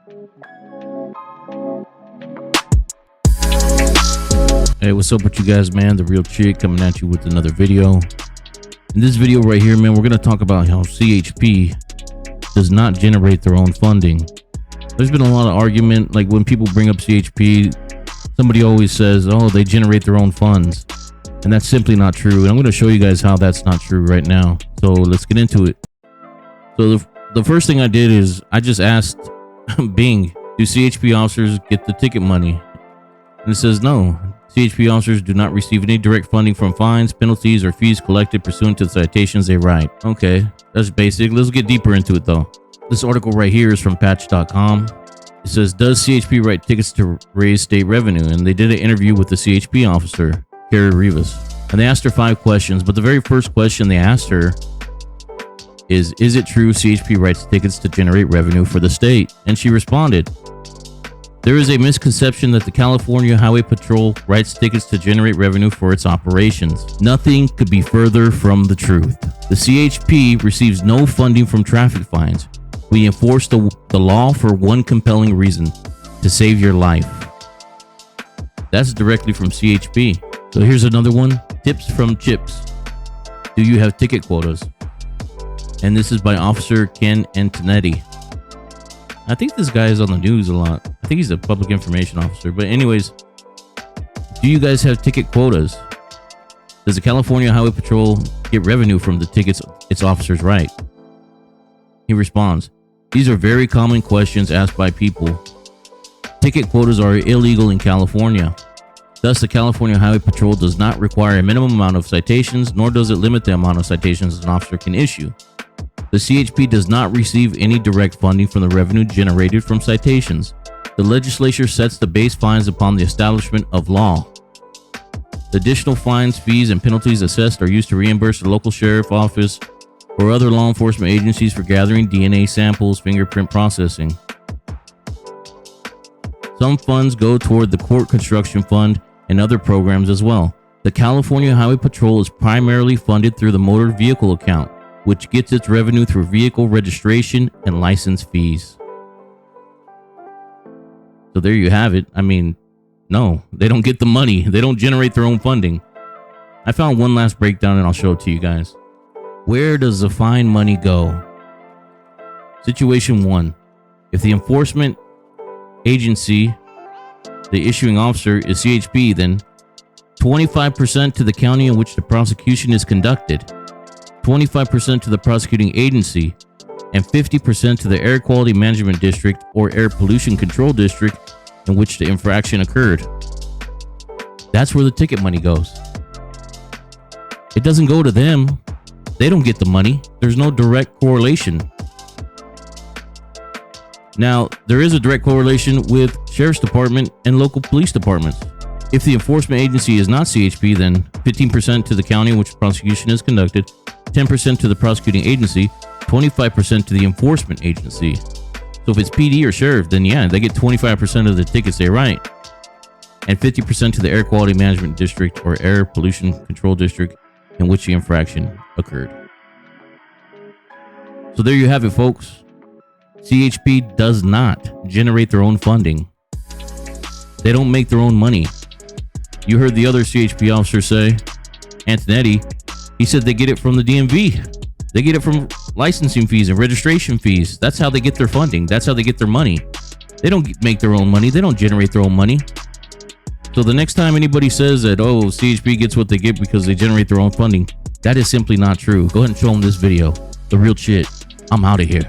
Hey, what's up with you guys, man? The Real Chick coming at you with another video. In this video right here, man, we're going to talk about how CHP does not generate their own funding. There's been a lot of argument, like when people bring up CHP, somebody always says, oh, they generate their own funds. And that's simply not true. And I'm going to show you guys how that's not true right now. So let's get into it. So the first thing I did is I just asked Bing, do CHP officers get the ticket money? And it says no. CHP officers do not receive any direct funding from fines, penalties, or fees collected pursuant to the citations they write. Okay, that's basic. Let's get deeper into it though. This article right here is from patch.com. It says, does CHP write tickets to raise state revenue? And they did an interview with the CHP officer, Carrie Rivas. And they asked her 5 questions, but the very first question they asked her is it true CHP writes tickets to generate revenue for the state? And she responded, there is a misconception that the California Highway Patrol writes tickets to generate revenue for its operations. Nothing could be further from the truth. The CHP receives no funding from traffic fines. We enforce the law for one compelling reason: to save your life. That's directly from CHP. So here's another one. Tips from Chips. Do you have ticket quotas? And this is by Officer Ken Antonetti. I think this guy is on the news a lot. I think he's a public information officer. But anyways, do you guys have ticket quotas? Does the California Highway Patrol get revenue from the tickets its officers write? He responds, these are very common questions asked by people. Ticket quotas are illegal in California. Thus, the California Highway Patrol does not require a minimum amount of citations, nor does it limit the amount of citations an officer can issue. The CHP does not receive any direct funding from the revenue generated from citations. The legislature sets the base fines upon the establishment of law. The additional fines, fees, and penalties assessed are used to reimburse the local sheriff office or other law enforcement agencies for gathering DNA samples, fingerprint processing. Some funds go toward the court construction fund and other programs as well. The California Highway Patrol is primarily funded through the motor vehicle account, which gets its revenue through vehicle registration and license fees. So there you have it. I mean, no, they don't get the money. They don't generate their own funding. I found one last breakdown and I'll show it to you guys. Where does the fine money go? Situation 1. If the enforcement agency, the issuing officer, is CHP, then 25% to the county in which the prosecution is conducted, 25% to the prosecuting agency, and 50% to the Air Quality Management District or Air Pollution Control District in which the infraction occurred. That's where the ticket money goes. It doesn't go to them. They don't get the money. There's no direct correlation. Now, there is a direct correlation with Sheriff's Department and local police departments. If the enforcement agency is not CHP, then 15% to the county in which the prosecution is conducted, 10% to the prosecuting agency, 25% to the enforcement agency. So if it's PD or sheriff, then yeah, they get 25% of the tickets they write, and 50% to the Air Quality Management District or Air Pollution Control District in which the infraction occurred. So there you have it, folks. CHP does not generate their own funding. They don't make their own money. You heard the other CHP officer say, Antonetti, he said they get it from the DMV. They get it from licensing fees and registration fees. That's how they get their funding. That's how they get their money. They don't make their own money. They don't generate their own money. So the next time anybody says that, oh, CHP gets what they get because they generate their own funding, that is simply not true. Go ahead and show them this video. The Real Shit. I'm out of here.